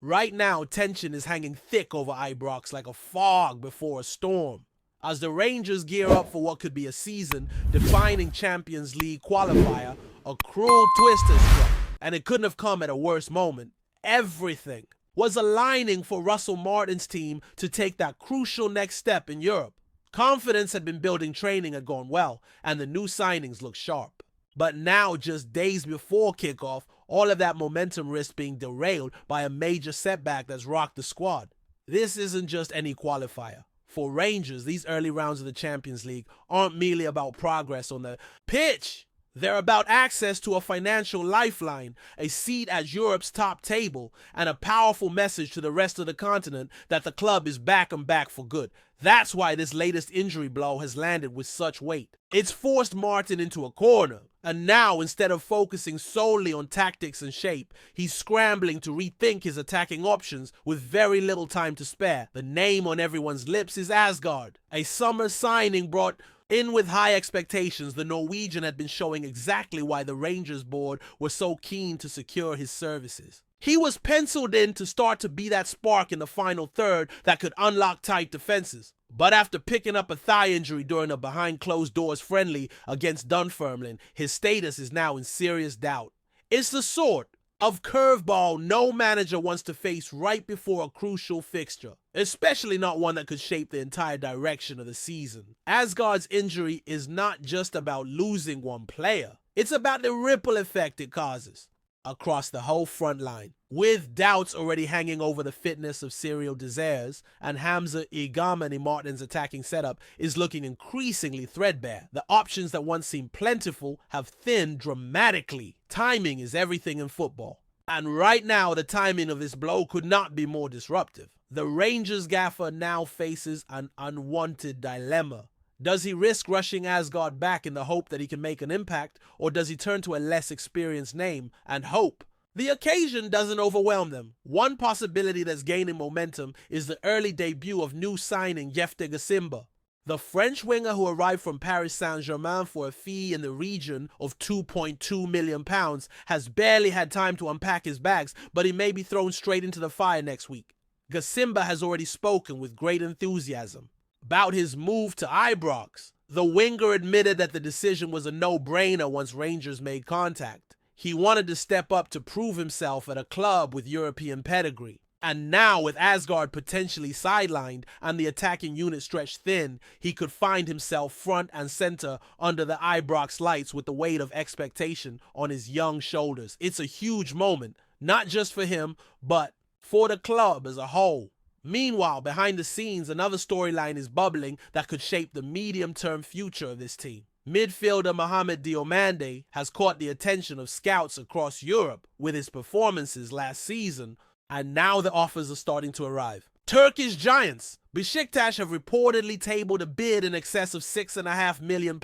Right now, tension is hanging thick over Ibrox like a fog before a storm, as the Rangers gear up for what could be a season-defining Champions League qualifier. A cruel twist has struck, and it couldn't have come at a worse moment. Everything was aligning for Russell Martin's team to take that crucial next step in Europe. Confidence had been building, training had gone well, and the new signings looked sharp. But now, just days before kickoff, all of that momentum risks being derailed by a major setback that's rocked the squad. This isn't just any qualifier. For Rangers, these early rounds of the Champions League aren't merely about progress on the pitch. They're about access to a financial lifeline, a seat at Europe's top table, and a powerful message to the rest of the continent that the club is back and back for good. That's why this latest injury blow has landed with such weight. It's forced Martin into a corner, and now, instead of focusing solely on tactics and shape, he's scrambling to rethink his attacking options with very little time to spare. The name on everyone's lips is Asgard, a summer signing brought in with high expectations. The Norwegian had been showing exactly why the Rangers board were so keen to secure his services. He was penciled in to start to be that spark in the final third that could unlock tight defenses. But after picking up a thigh injury during a behind-closed-doors friendly against Dunfermline, his status is now in serious doubt. It's the sort of curveball no manager wants to face right before a crucial fixture, especially not one that could shape the entire direction of the season. Asgard's injury is not just about losing one player, it's about the ripple effect it causes across the whole front line. With doubts already hanging over the fitness of Cyril Desires, and Hamza Igamani Martin's attacking setup is looking increasingly threadbare. The options that once seemed plentiful have thinned dramatically. Timing is everything in football, and right now the timing of this blow could not be more disruptive. The Rangers gaffer now faces an unwanted dilemma. Does he risk rushing Asgard back in the hope that he can make an impact, or does he turn to a less experienced name and hope? The occasion doesn't overwhelm them. One possibility that's gaining momentum is the early debut of new signing Yefte Gasimba. The French winger, who arrived from Paris Saint-Germain for a fee in the region of £2.2 million, has barely had time to unpack his bags, but he may be thrown straight into the fire next week. Gasimba has already spoken with great enthusiasm about his move to Ibrox. The winger admitted that the decision was a no-brainer once Rangers made contact. He wanted to step up to prove himself at a club with European pedigree. And now, with Asgard potentially sidelined and the attacking unit stretched thin, he could find himself front and center under the Ibrox lights with the weight of expectation on his young shoulders. It's a huge moment, not just for him, but for the club as a whole. Meanwhile, behind the scenes, another storyline is bubbling that could shape the medium-term future of this team. Midfielder Diamande has caught the attention of scouts across Europe with his performances last season, and now the offers are starting to arrive. Turkish giants Besiktas have reportedly tabled a bid in excess of £6.5 million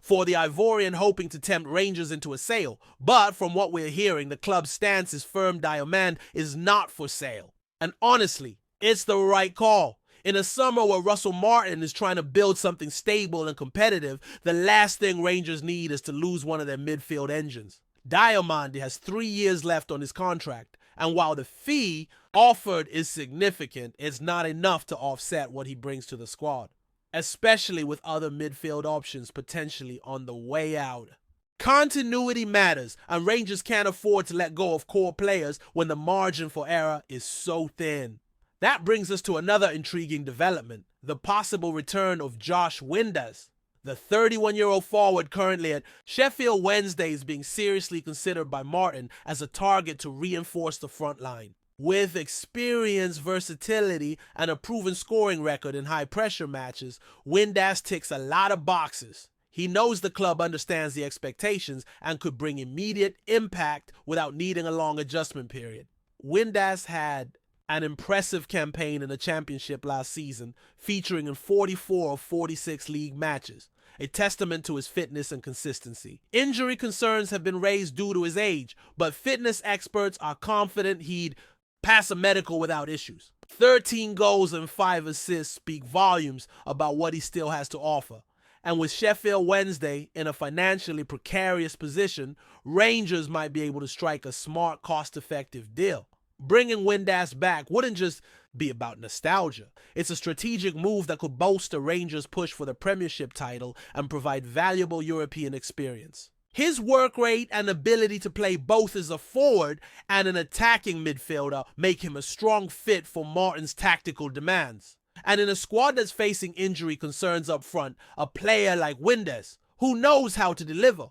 for the Ivorian, hoping to tempt Rangers into a sale. But from what we're hearing, the club's stance is firm. Diamande is not for sale. And honestly, it's the right call. In a summer where Russell Martin is trying to build something stable and competitive, the last thing Rangers need is to lose one of their midfield engines. Diamande has 3 years left on his contract, and while the fee offered is significant, it's not enough to offset what he brings to the squad, especially with other midfield options potentially on the way out. Continuity matters, and Rangers can't afford to let go of core players when the margin for error is so thin. That brings us to another intriguing development, the possible return of Josh Wendes. The 31-year-old forward currently at Sheffield Wednesday is being seriously considered by Martin as a target to reinforce the front line. With experience, versatility, and a proven scoring record in high-pressure matches, Wendes ticks a lot of boxes. He knows the club understands the expectations and could bring immediate impact without needing a long adjustment period. Wendes had an impressive campaign in the championship last season, featuring in 44 of 46 league matches, a testament to his fitness and consistency. Injury concerns have been raised due to his age, but fitness experts are confident he'd pass a medical without issues. 13 goals and 5 assists speak volumes about what he still has to offer. And with Sheffield Wednesday in a financially precarious position, Rangers might be able to strike a smart, cost-effective deal. Bringing Wendes back wouldn't just be about nostalgia. It's a strategic move that could bolster Rangers' push for the Premiership title and provide valuable European experience. His work rate and ability to play both as a forward and an attacking midfielder make him a strong fit for Martin's tactical demands. And in a squad that's facing injury concerns up front, a player like Wendes, who knows how to deliver,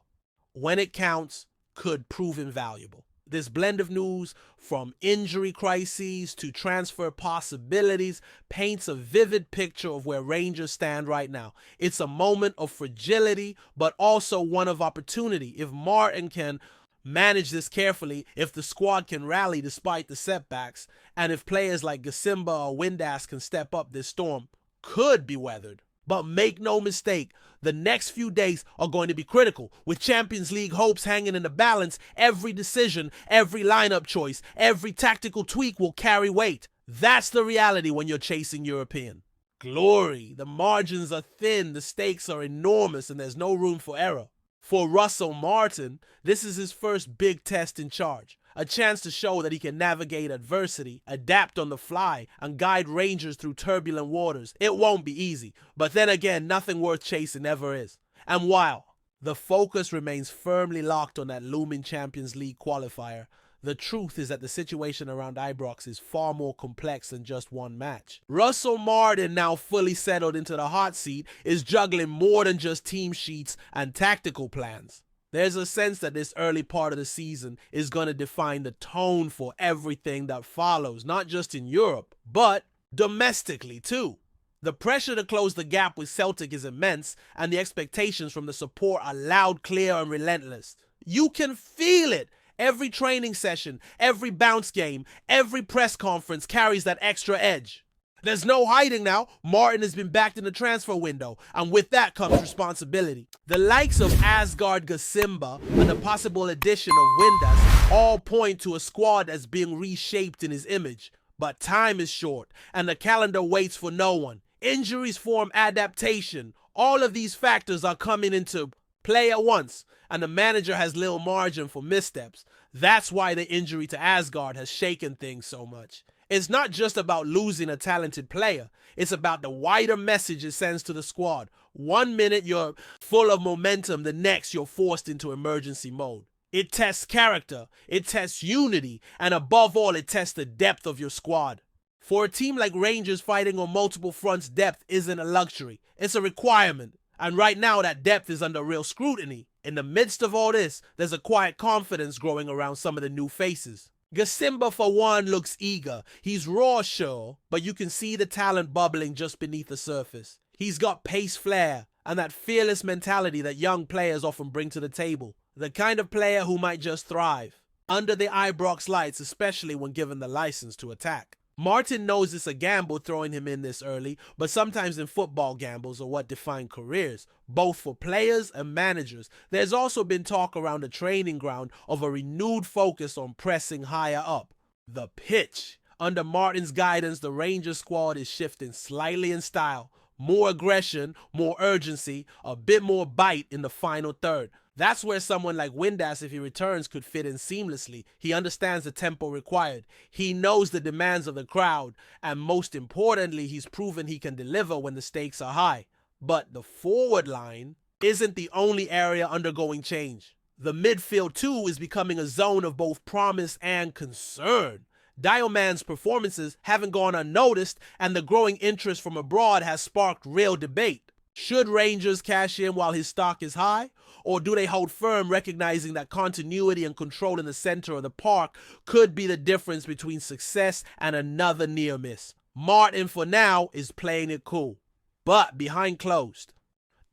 when it counts, could prove invaluable. This blend of news, from injury crises to transfer possibilities, paints a vivid picture of where Rangers stand right now. It's a moment of fragility, but also one of opportunity. If Martin can manage this carefully, if the squad can rally despite the setbacks, and if players like Gasimba or Wendes can step up, this storm could be weathered. But make no mistake, the next few days are going to be critical. With Champions League hopes hanging in the balance, every decision, every lineup choice, every tactical tweak will carry weight. That's the reality when you're chasing European glory. The margins are thin, the stakes are enormous, and there's no room for error. For Russell Martin, this is his first big test in charge. A chance to show that he can navigate adversity, adapt on the fly, and guide Rangers through turbulent waters. It won't be easy, but then again, nothing worth chasing ever is. And while the focus remains firmly locked on that looming Champions League qualifier, the truth is that the situation around Ibrox is far more complex than just one match. Russell Martin, now fully settled into the hot seat, is juggling more than just team sheets and tactical plans. There's a sense that this early part of the season is going to define the tone for everything that follows, not just in Europe, but domestically too. The pressure to close the gap with Celtic is immense, and the expectations from the support are loud, clear, and relentless. You can feel it. Every training session, every bounce game, every press conference carries that extra edge. There's no hiding now. Martin has been backed in the transfer window, and with that comes responsibility. The likes of Asgard, Gasimba, and the possible addition of Wendes all point to a squad that's being reshaped in his image. But time is short, and the calendar waits for no one. Injuries form adaptation. All of these factors are coming into play at once, and the manager has little margin for missteps. That's why the injury to Asgard has shaken things so much. It's not just about losing a talented player. It's about the wider message it sends to the squad. 1 minute you're full of momentum, the next you're forced into emergency mode. It tests character, it tests unity, and above all, it tests the depth of your squad. For a team like Rangers fighting on multiple fronts, depth isn't a luxury. It's a requirement. And right now, that depth is under real scrutiny. In the midst of all this, there's a quiet confidence growing around some of the new faces. Gasimba, for one, looks eager. He's raw, sure, but you can see the talent bubbling just beneath the surface. He's got pace, flair, and that fearless mentality that young players often bring to the table. The kind of player who might just thrive under the Ibrox lights, especially when given the license to attack. Martin knows it's a gamble throwing him in this early, but sometimes in football, gambles are what define careers, both for players and managers. There's also been talk around the training ground of a renewed focus on pressing higher up. The pitch. Under Martin's guidance, the Rangers squad is shifting slightly in style. More aggression, more urgency, a bit more bite in the final third. That's where someone like Wendes, if he returns, could fit in seamlessly. He understands the tempo required. He knows the demands of the crowd. And most importantly, he's proven he can deliver when the stakes are high. But the forward line isn't the only area undergoing change. The midfield, too, is becoming a zone of both promise and concern. Diamande's performances haven't gone unnoticed, and the growing interest from abroad has sparked real debate. Should Rangers cash in while his stock is high? Or do they hold firm, recognizing that continuity and control in the center of the park could be the difference between success and another near miss? Martin, for now, is playing it cool. But behind closed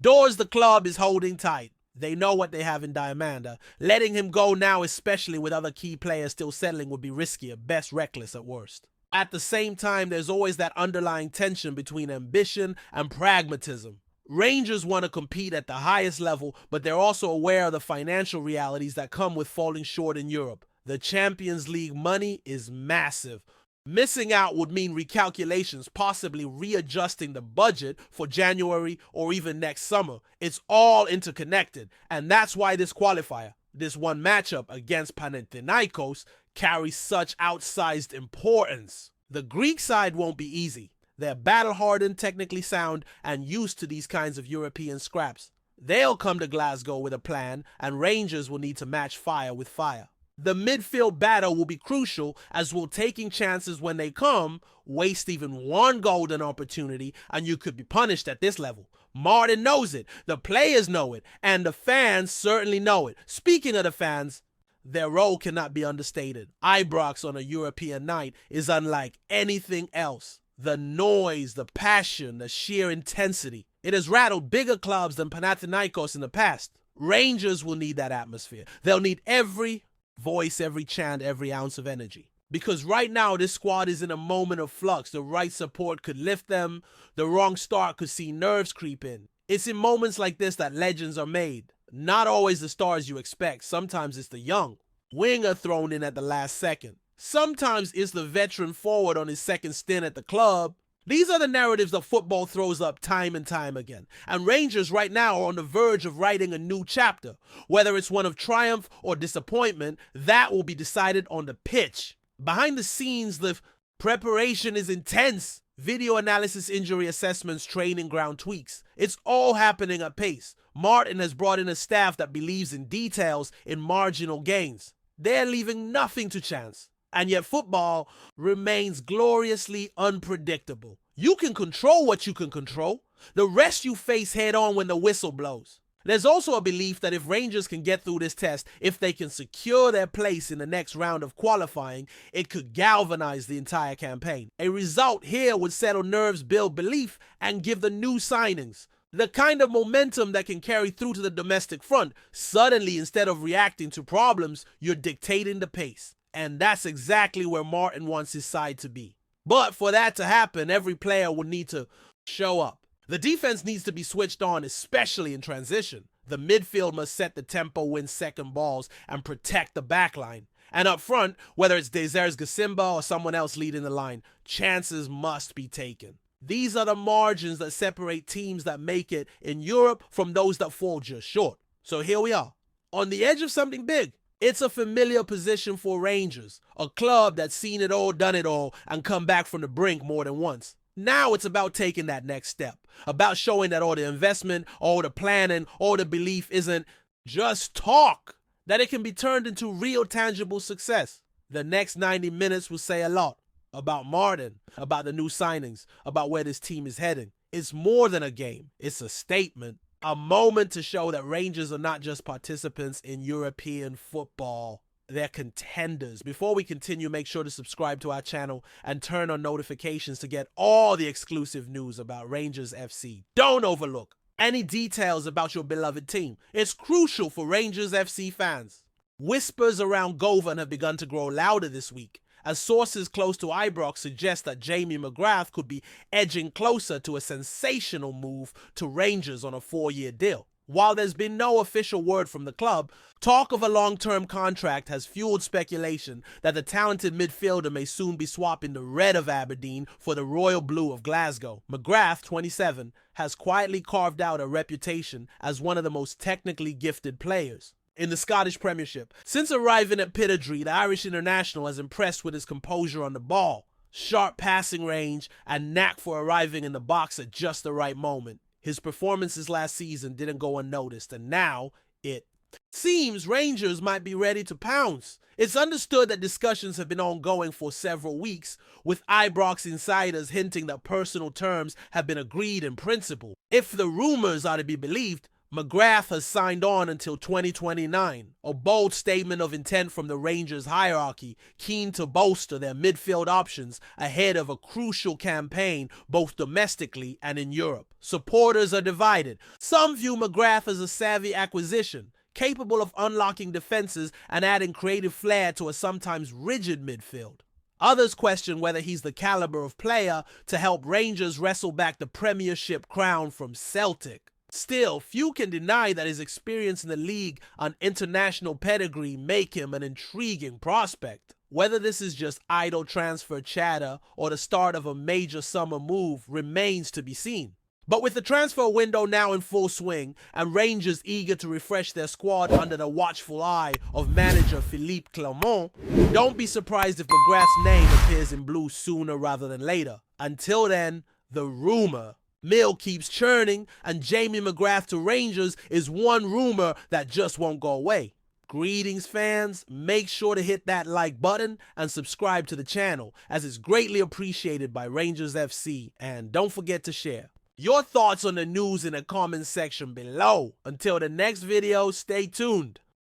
doors, the club is holding tight. They know what they have in Diamande. Letting him go now, especially with other key players still settling, would be risky, at best reckless at worst. At the same time, there's always that underlying tension between ambition and pragmatism. Rangers want to compete at the highest level, but they're also aware of the financial realities that come with falling short in Europe. The Champions League money is massive. Missing out would mean recalculations, possibly readjusting the budget for January or even next summer. It's all interconnected, and that's why this qualifier, this one matchup against Panathinaikos, carry such outsized importance. The Greek side won't be easy. They're battle-hardened, technically sound, and used to these kinds of European scraps. They'll come to Glasgow with a plan, and Rangers will need to match fire with fire. The midfield battle will be crucial, as will taking chances when they come waste even one golden opportunity, and you could be punished at this level. Martin knows it, the players know it, and the fans certainly know it. Speaking of the fans, their role cannot be understated. Ibrox on a European night is unlike anything else. The noise, the passion, the sheer intensity. It has rattled bigger clubs than Panathinaikos in the past. Rangers will need that atmosphere. They'll need every voice, every chant, every ounce of energy. Because right now, this squad is in a moment of flux. The right support could lift them. The wrong start could see nerves creep in. It's in moments like this that legends are made. Not always the stars you expect. Sometimes it's the young winger thrown in at the last second. Sometimes it's the veteran forward on his second stint at the club. These are the narratives that football throws up time and time again. And Rangers right now are on the verge of writing a new chapter. Whether it's one of triumph or disappointment, that will be decided on the pitch. Behind the scenes, the preparation is intense. Video analysis, injury assessments, training ground tweaks. It's all happening at pace. Martin has brought in a staff that believes in details, in marginal gains. They're leaving nothing to chance. And yet football remains gloriously unpredictable. You can control what you can control. The rest you face head on when the whistle blows. There's also a belief that if Rangers can get through this test, if they can secure their place in the next round of qualifying, it could galvanize the entire campaign. A result here would settle nerves, build belief, and give the new signings the kind of momentum that can carry through to the domestic front. Suddenly, instead of reacting to problems, you're dictating the pace. And that's exactly where Martin wants his side to be. But for that to happen, every player will need to show up. The defense needs to be switched on, especially in transition. The midfield must set the tempo, win second balls, and protect the backline. And up front, whether it's Desiree Gasimba or someone else leading the line, chances must be taken. These are the margins that separate teams that make it in Europe from those that fall just short. So here we are, on the edge of something big. It's a familiar position for Rangers, a club that's seen it all, done it all, and come back from the brink more than once. Now it's about taking that next step, about showing that all the investment, all the planning, all the belief isn't just talk, that it can be turned into real tangible success. The next 90 minutes will say a lot about Martin, about the new signings, about where this team is heading. It's more than a game, it's a statement. A moment to show that Rangers are not just participants in European football, they're contenders. Before we continue, make sure to subscribe to our channel and turn on notifications to get all the exclusive news about Rangers FC. Don't overlook any details about your beloved team. It's crucial for Rangers FC fans. Whispers around Govan have begun to grow louder this week, as sources close to Ibrox suggest that Jamie McGrath could be edging closer to a sensational move to Rangers on a 4-year deal. While there's been no official word from the club, talk of a long-term contract has fueled speculation that the talented midfielder may soon be swapping the red of Aberdeen for the royal blue of Glasgow. McGrath, 27, has quietly carved out a reputation as one of the most technically gifted players in the Scottish Premiership. Since arriving at Pittodrie, the Irish international has impressed with his composure on the ball, sharp passing range, and knack for arriving in the box at just the right moment. His performances last season didn't go unnoticed, and now it seems Rangers might be ready to pounce. It's understood that discussions have been ongoing for several weeks, with Ibrox insiders hinting that personal terms have been agreed in principle. If the rumors are to be believed, McGrath has signed on until 2029, a bold statement of intent from the Rangers hierarchy, keen to bolster their midfield options ahead of a crucial campaign both domestically and in Europe. Supporters are divided. Some view McGrath as a savvy acquisition, capable of unlocking defenses and adding creative flair to a sometimes rigid midfield. Others question whether he's the caliber of player to help Rangers wrestle back the Premiership crown from Celtic. Still, few can deny that his experience in the league and international pedigree make him an intriguing prospect. Whether this is just idle transfer chatter or the start of a major summer move remains to be seen. But with the transfer window now in full swing and Rangers eager to refresh their squad under the watchful eye of manager Philippe Clermont, don't be surprised if McGrath's name appears in blue sooner rather than later. Until then, the rumor mill keeps churning, and Jamie McGrath to Rangers is one rumor that just won't go away. Greetings, fans. Make sure to hit that like button and subscribe to the channel, as it's greatly appreciated by Rangers FC, and don't forget to share your thoughts on the news in the comment section below. Until the next video, stay tuned.